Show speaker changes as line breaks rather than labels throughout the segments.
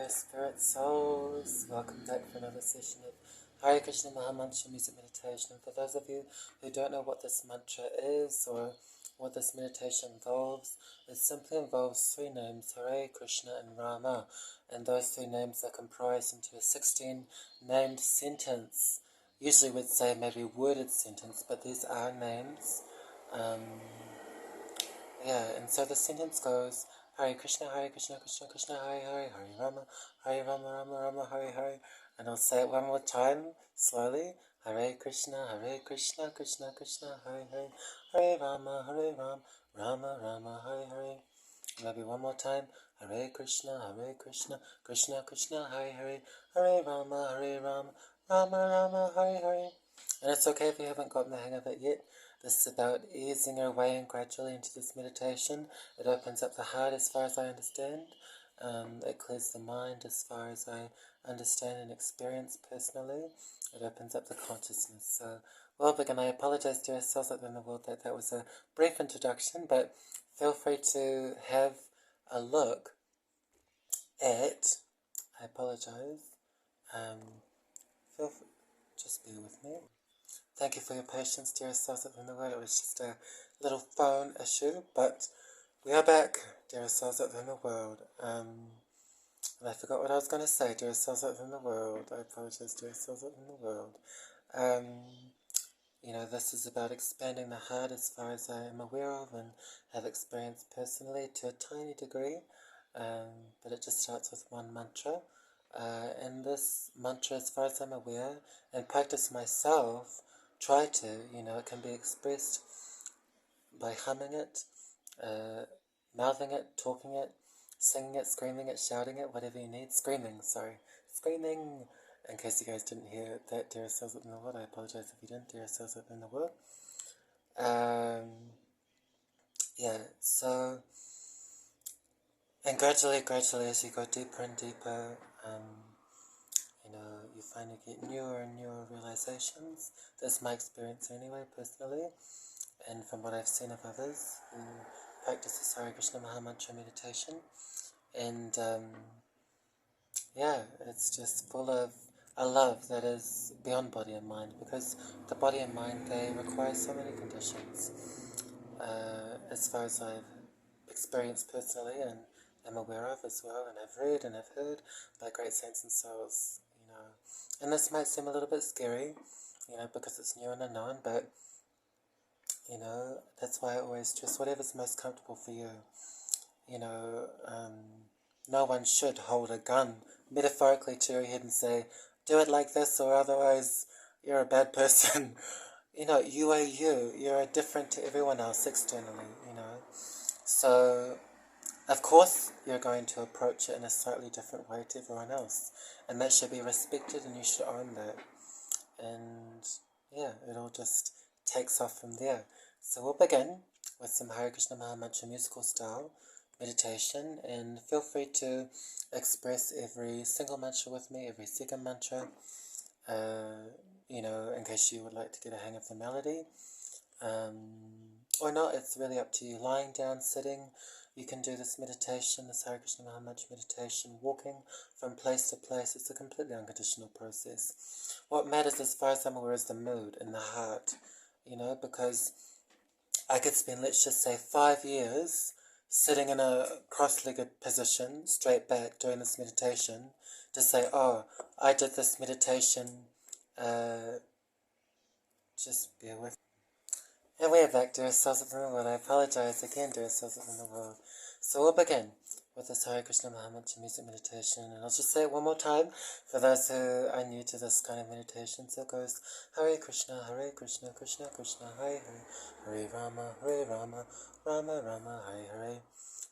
dear spirit souls, welcome back for another session of Hare Krishna Maha Mantra Music Meditation. And for those of you who don't know what this mantra is or what this meditation involves, it simply involves three names, Hare, Krishna and Rama, and those three names are comprised into a 16-named sentence. Usually we'd say maybe worded sentence, but these are names. And so the sentence goes, Hare Krishna, Krishna Krishna, Hare Hare, Hare Rama, Rama Rama, Hare Hare. And I'll say it one more time, slowly. Hare Krishna, Krishna Krishna, Hare Hare, Hare Rama, Rama Rama, Hare Hare. Maybe one more time. Hare Krishna, Krishna Krishna, Hare Hare, Hare Rama, Rama Rama, Hare Hare. And it's okay if you haven't gotten the hang of it yet. This is about easing our way in gradually into this meditation. It opens up the heart as far as I understand. It clears the mind as far as I understand and experience personally. It opens up the consciousness. So we'll begin. I apologize to ourselves out in the world that was a brief introduction, but feel free to have a look at, I apologize, just bear with me. Thank you for your patience, dear souls in the world. It was just a little phone issue, but we are back, dear souls in the world. And I forgot what I was going to say, dear souls in the world. I apologize, dear souls in the world. This is about expanding the heart as far as I am aware of and have experienced personally to a tiny degree. But it just starts with one mantra. And this mantra, as far as I'm aware, and practice myself, try to, it can be expressed by humming it, mouthing it, talking it, singing it, screaming it, shouting it, whatever you need. Screaming, in case you guys didn't hear that, dear souls in the world. I apologize if you didn't, dear souls in the world. And gradually as you go deeper and deeper, you find you get newer and newer realizations. That's my experience anyway, personally, and from what I've seen of others who practice this Hare Krishna Maha Mantra meditation. And it's just full of a love that is beyond body and mind, because the body and mind, they require so many conditions, as far as I've experienced personally and am aware of as well, and I've read and I've heard by great saints and souls, and this might seem a little bit scary, because it's new and unknown, but, that's why I always stress whatever's most comfortable for you. No one should hold a gun metaphorically to your head and say, do it like this or otherwise you're a bad person. You are you. You're different to everyone else externally, So, of course, you're going to approach it in a slightly different way to everyone else. And that should be respected, and you should own that. And, it all just takes off from there. So we'll begin with some Hare Krishna Maha Mantra musical style meditation. And feel free to express every single mantra with me, every second mantra, in case you would like to get a hang of the melody. Or not, it's really up to you. Lying down, sitting, you can do this meditation, this Hare Krishna Maha Mantra meditation, walking from place to place. It's a completely unconditional process. What matters, as far as I'm aware, is the mood and the heart, because I could spend, let's just say, 5 years sitting in a cross-legged position, straight back, doing this meditation, to say, oh, I did this meditation, just bear with me. And we are back, dear souls in the world. I apologize again, dear souls in the world. So we'll begin with this Hare Krishna Maha Mantra music meditation. And I'll just say it one more time for those who are new to this kind of meditation. So it goes, Hare Krishna, Krishna Krishna, Hare Hare, Hare Rama, Rama Rama, Hare Hare.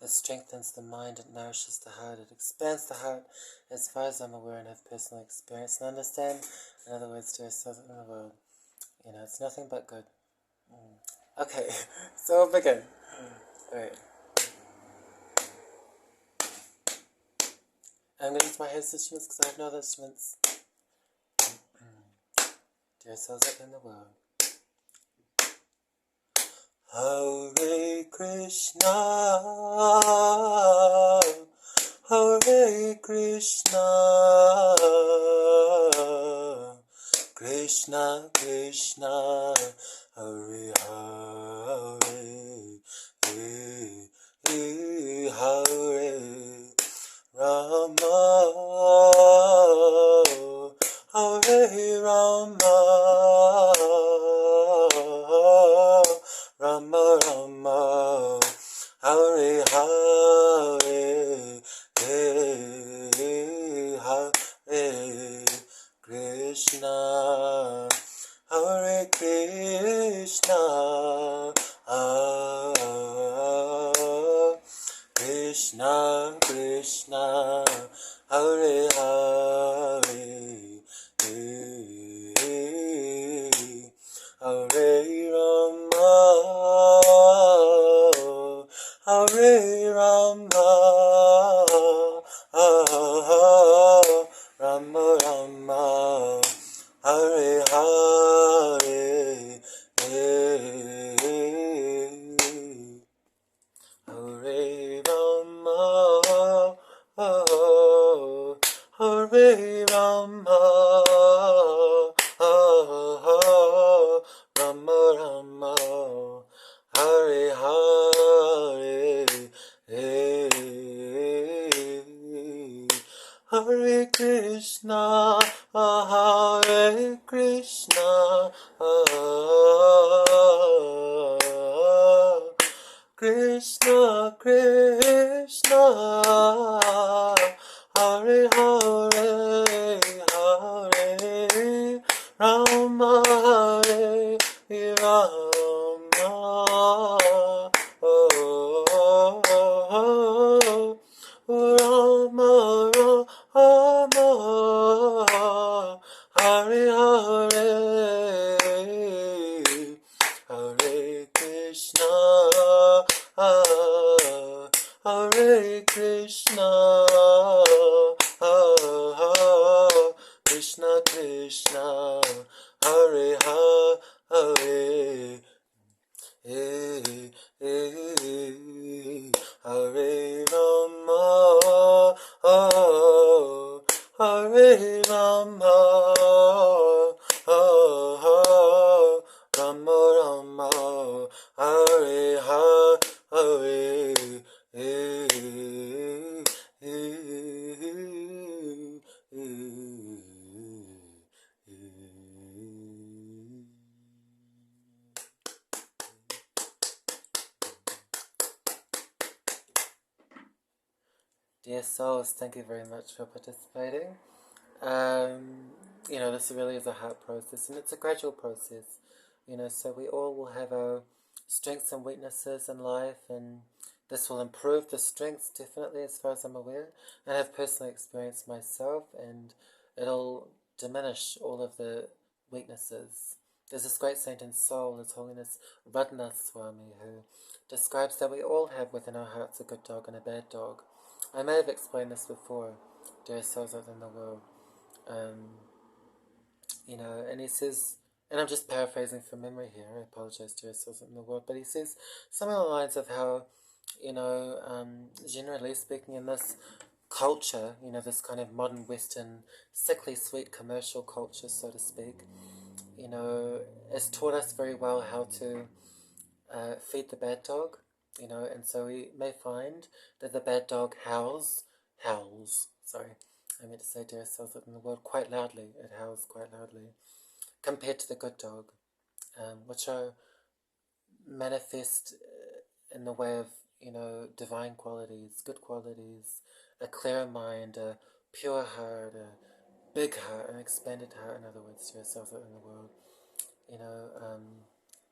It strengthens the mind, it nourishes the heart, it expands the heart, as far as I'm aware and have personal experience and understand. In other words, dear souls in the world, it's nothing but good. Okay, so we'll begin. Alright. I'm going to use my hand instruments because I have no other instruments. Dear souls up in the world. Hare Krishna, Hare Krishna, Krishna Krishna, Hare Hare, Hare Rama, Hare Rama, Rama Rama, Hare Hare, Hare Krishna, Hare Krishna, Krishna Krishna, Hare Hare, Hare Rama, Hare Rama, Rama Rama, Hare Hare, Hare Rama, Hare Rama, Rama Rama, Hare Hare, Hare Krishna, Hare Krishna, Krishna Krishna, Hare Hare, Hare Rama, Hare Rama, Rama Rama, Hare Hare, Hare Krishna, Hare Krishna, Krishna Krishna, Hare Hare, Hare Rama, Hare Rama, Rama Rama, Hare Dear souls, thank you very much for participating. This really is a heart process, and it's a gradual process. So we all will have our strengths and weaknesses in life, and this will improve the strengths definitely, as far as I'm aware, and I've personally experienced myself, and it'll diminish all of the weaknesses. There's this great saint in Seoul, His Holiness Radhanath Swami, who describes that we all have within our hearts a good dog and a bad dog. I may have explained this before, dear souls out in the world. And he says, and I'm just paraphrasing from memory here, I apologize to yourselves in the world, but he says something along the lines of how, generally speaking, in this culture, this kind of modern Western, sickly sweet commercial culture, so to speak, has taught us very well how to feed the bad dog, and so we may find that the bad dog howls, sorry, I meant to say dear souls in the world, quite loudly, it howls quite loudly, compared to the good dog, which are manifest in the way of, divine qualities, good qualities, a clear mind, a pure heart, a big heart, an expanded heart, in other words, dear souls in the world,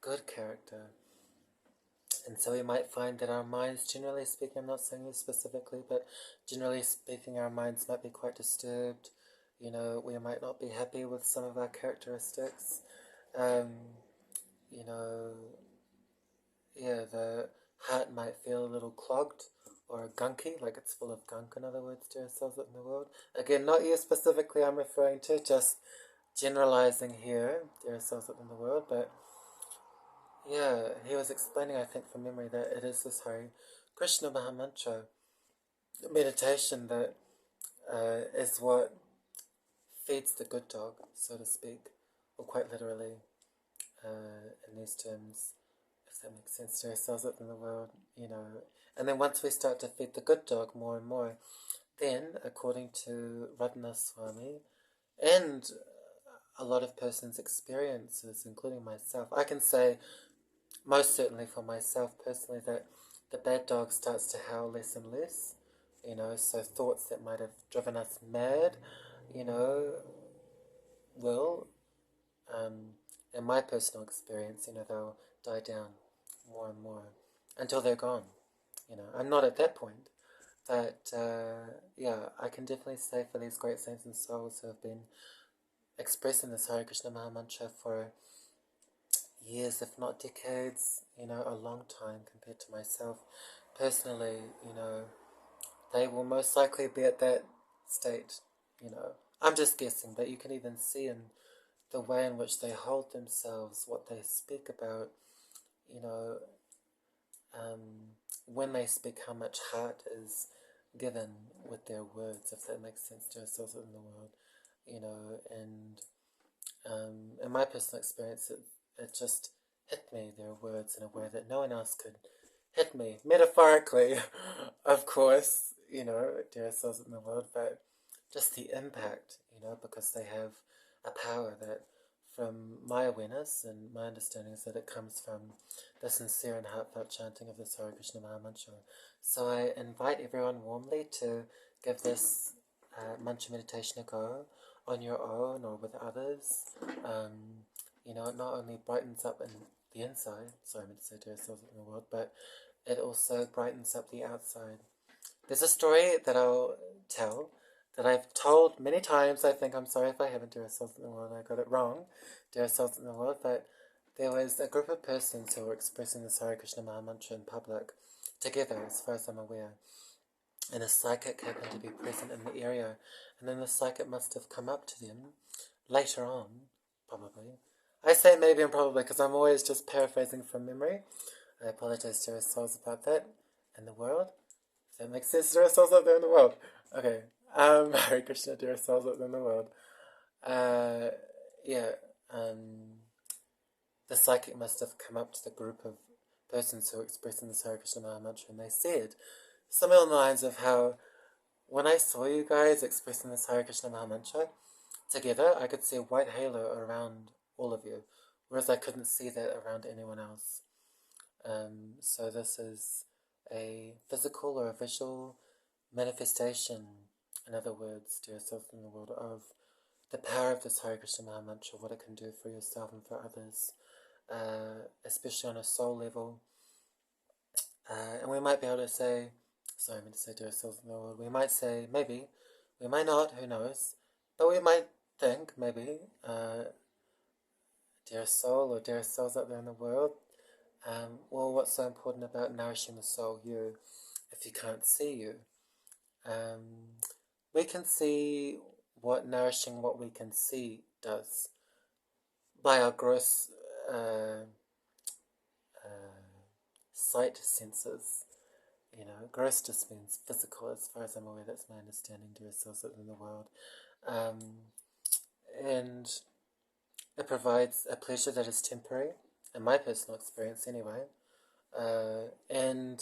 good character. And so we might find that our minds, generally speaking, I'm not saying this specifically, but generally speaking, our minds might be quite disturbed. We might not be happy with some of our characteristics. The heart might feel a little clogged or gunky, like it's full of gunk, in other words, dear souls in the world. Again, not you specifically I'm referring to, just generalizing here, dear souls in the world, but yeah, he was explaining, I think from memory, that it is this Hare Krishna Mahamantra, meditation that is what feeds the good dog, so to speak, or quite literally, in these terms, if that makes sense to ourselves up in the world, you know. And then once we start to feed the good dog more and more, then, according to Radhana Swami, and a lot of persons' experiences, including myself, I can say, most certainly for myself personally, that the bad dog starts to howl less and less, you know, so thoughts that might have driven us mad, you know, will, in my personal experience, you know, they'll die down more and more until they're gone. You know, I'm not at that point, but yeah, I can definitely say for these great saints and souls who have been expressing this Hare Krishna Maha Mantra for years, if not decades, you know, a long time compared to myself personally, you know, they will most likely be at that state, you know. I'm just guessing, but you can even see in the way in which they hold themselves, what they speak about, you know, when they speak, how much heart is given with their words, if that makes sense to ourselves in the world, you know. And in my personal experience, it just hit me, their words, in a way that no one else could hit me, metaphorically, of course, you know, dear ourselves in the world, but just the impact, you know, because they have a power that, from my awareness and my understanding, is that it comes from the sincere and heartfelt chanting of the Hare Krishna Maha Mantra. So I invite everyone warmly to give this mantra meditation a go on your own or with others. You know, it not only brightens up in the inside, sorry, I'm going to say to ourselves in the world, but it also brightens up the outside. There's a story that I'll tell that I've told many times. I think, I'm sorry if I haven't, dear souls in the world, I got it wrong, dear souls in the world, but there was a group of persons who were expressing the Hare Krishna Maha Mantra in public together, as far as I'm aware, and a psychic happened to be present in the area, and then the psychic must have come up to them later on, probably. I say maybe and probably because I'm always just paraphrasing from memory. I apologize to our souls about that in the world. If that makes sense to our souls out there in the world. Okay. Hare Krishna to our souls out there in the world. Yeah. The psychic must have come up to the group of persons who were expressing this Hare Krishna Maha Mantra, and they said something along the lines of how, when I saw you guys expressing this Hare Krishna Maha Mantra together, I could see a white halo around all of you, whereas I couldn't see that around anyone else. So this is a physical or a visual manifestation, in other words, dear self in the world, of the power of this Hare Krishna Maha Mantra, what it can do for yourself and for others, especially on a soul level. And we might be able to say, sorry, I meant to say dear self in the world, we might say, maybe, we might not, who knows, but we might think, maybe, dear soul or dear souls out there in the world, well, what's so important about nourishing the soul, you, if you can't see you? We can see what nourishing what we can see does by our gross sight senses. You know, gross just means physical, as far as I'm aware. That's my understanding, dear souls in the world. And it provides a pleasure that is temporary, in my personal experience anyway. And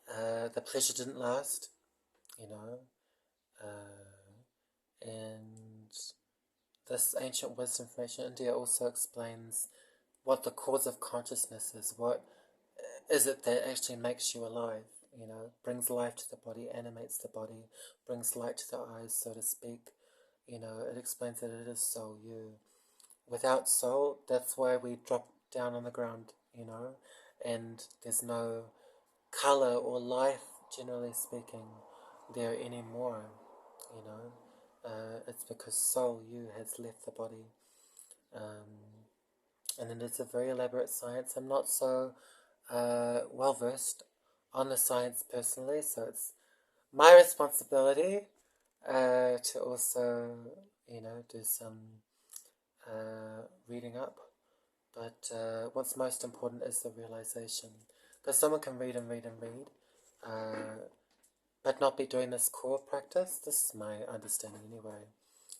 the pleasure didn't last, you know. And this ancient wisdom from ancient India also explains what the cause of consciousness is. What is it that actually makes you alive? You know, brings life to the body, animates the body, brings light to the eyes, so to speak. You know, it explains that it is soul, you. Without soul, that's why we drop down on the ground, you know, and there's no color or life, generally speaking, there anymore, you know. It's because soul, you, has left the body. And it is a very elaborate science. I'm not so well versed on the science personally, so it's my responsibility to also, you know, do some reading up. But what's most important is the realization. Because someone can read and read and read, but not be doing this core practice. This is my understanding anyway.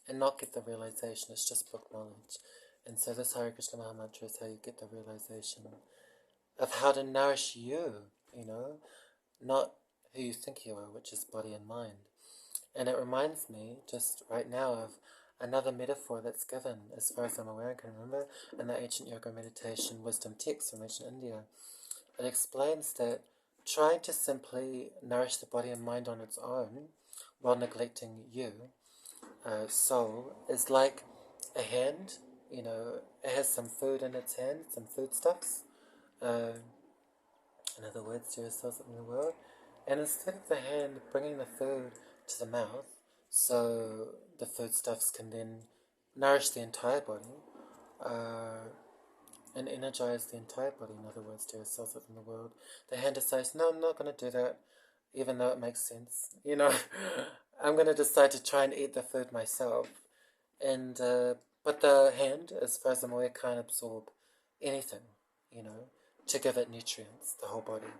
And not get the realization, it's just book knowledge. And so this Hare Krishna Maha Mantra is how you get the realization of how to nourish you, not who you think you are, which is body and mind. And it reminds me, just right now, of another metaphor that's given, as far as I'm aware and can remember, in the ancient yoga meditation wisdom text from ancient India. It explains that trying to simply nourish the body and mind on its own, while neglecting you, soul, is like a hand. It has some food in its hand, some foodstuffs. In other words, there is something in the world. And instead of the hand bringing the food to the mouth, so the foodstuffs can then nourish the entire body, and energize the entire body. In other words, there is something in the world. The hand decides, no, I'm not going to do that, even though it makes sense. I'm going to decide to try and eat the food myself. And but the hand, as far as I'm aware, can't absorb anything, to give it nutrients, the whole body.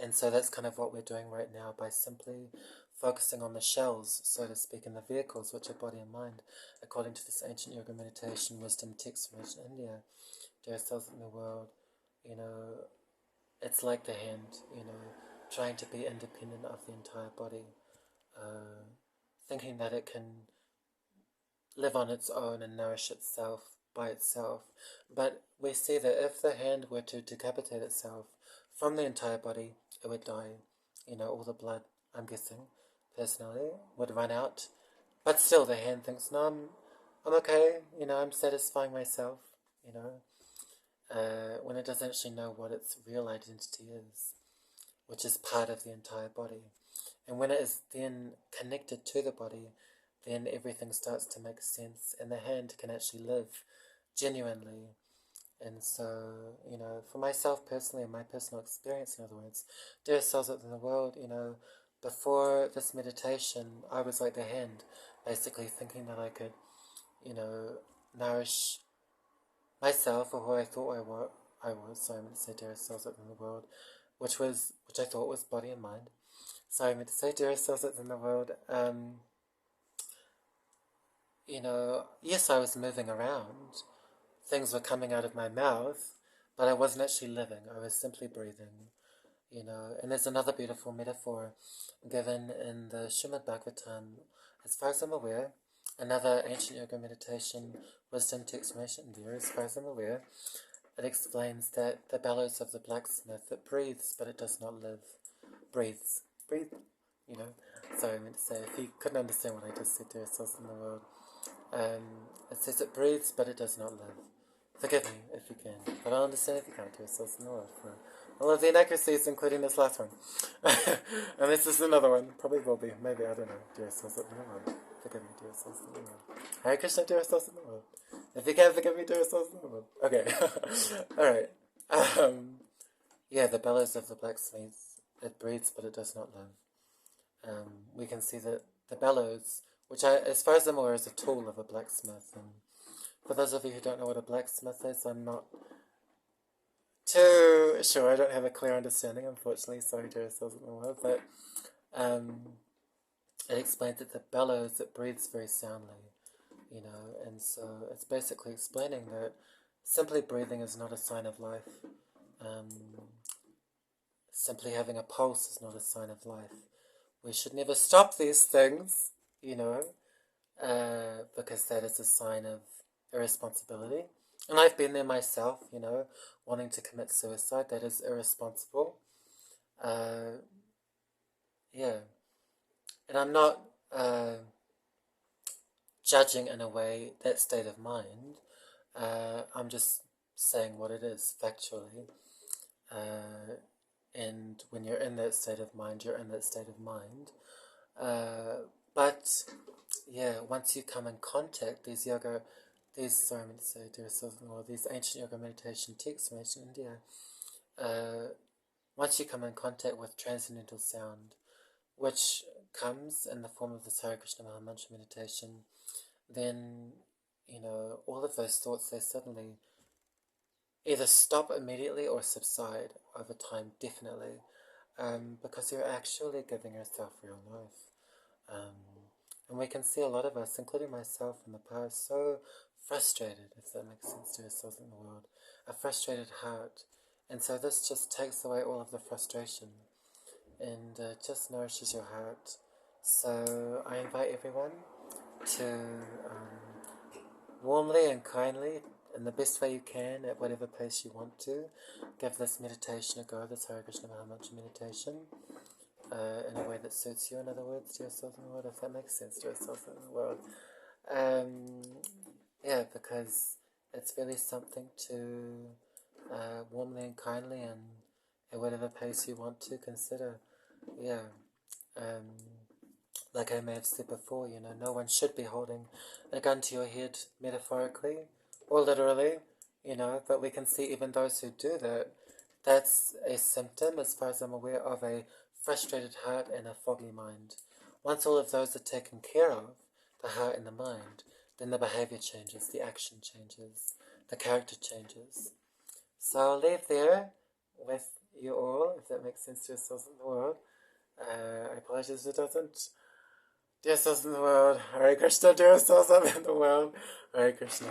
And so that's kind of what we're doing right now by simply focusing on the shells, so to speak, in the vehicles, which are body and mind. According to this ancient yoga meditation wisdom text from ancient India, there are cells in the world, it's like the hand, trying to be independent of the entire body, thinking that it can live on its own and nourish itself by itself. But we see that if the hand were to decapitate itself from the entire body, it would die. All the blood, I'm guessing, personally, would run out. But still, the hand thinks, no, I'm okay, I'm satisfying myself, when it doesn't actually know what its real identity is, which is part of the entire body. And when it is then connected to the body, then everything starts to make sense, and the hand can actually live genuinely. And so, for myself personally, and my personal experience, in other words, there are cells in the world, before this meditation, I was like the hand, basically thinking that I could, nourish myself, or who I thought I was. So I meant to say there are cells in the world, which I thought was body and mind. So I meant to say there are cells in the world. Yes, I was moving around. Things were coming out of my mouth, but I wasn't actually living. I was simply breathing, And there's another beautiful metaphor given in the Srimad Bhagavatam, as far as I'm aware, another ancient yoga meditation wisdom text from ancient India, as far as I'm aware. It explains that the bellows of the blacksmith, it breathes, but it does not live. Breathes. Breathe. Sorry, I meant to say, if you couldn't understand what I just said, there are cells in the world. It says it breathes, but it does not live. Forgive me if you can, but I'll understand if you can't. There are cells in the world for all of the inaccuracies, including this last one. And this is another one. Probably will be. Maybe, I don't know. There are cells in the world. Forgive me, there are cells in the world. Hare Krishna, there are cells in the world. If you can't forgive me, there are cells in the world. Okay. Alright. Yeah, the bellows of the blacksmith, it breathes, but it does not live. We can see that the bellows, which as far as I'm aware, is a tool of a blacksmith. And for those of you who don't know what a blacksmith is, I'm not too sure. I don't have a clear understanding, unfortunately. Sorry to ourselves in the world, but it explains that the bellows, it breathes very soundly, and so it's basically explaining that simply breathing is not a sign of life. Simply having a pulse is not a sign of life. We should never stop these things, because that is a sign of irresponsibility. And I've been there myself, wanting to commit suicide. That is irresponsible. Yeah. And I'm not judging in a way that state of mind. I'm just saying what it is factually. And when you're in that state of mind, you're in that state of mind. But yeah, once you come in contact, these ancient yoga meditation texts from ancient India, once you come in contact with transcendental sound, which comes in the form of the Hare Krishna Maha Mantra meditation, then, all of those thoughts, they suddenly either stop immediately or subside over time, definitely, because you're actually giving yourself real life. And we can see a lot of us, including myself in the past, so frustrated, if that makes sense to ourselves in the world, a frustrated heart. And so this just takes away all of the frustration and just nourishes your heart. So I invite everyone to warmly and kindly, in the best way you can, at whatever pace you want to, give this meditation a go, this Hare Krishna Mahamantra meditation, in a way that suits you, in other words, to yourself in the world, if that makes sense to yourself in the world. Yeah, because it's really something to warmly and kindly and at whatever pace you want to consider. Yeah. Like I may have said before, no one should be holding a gun to your head metaphorically or literally, but we can see even those who do that, that's a symptom, as far as I'm aware, of a frustrated heart and a foggy mind. Once all of those are taken care of, the heart and the mind, then the behavior changes, the action changes, the character changes. So I'll leave there with you all, if that makes sense to yourselves in the world. I apologize if it doesn't. Dear souls in the world, Hare Krishna, dear souls in the world, Hare Krishna.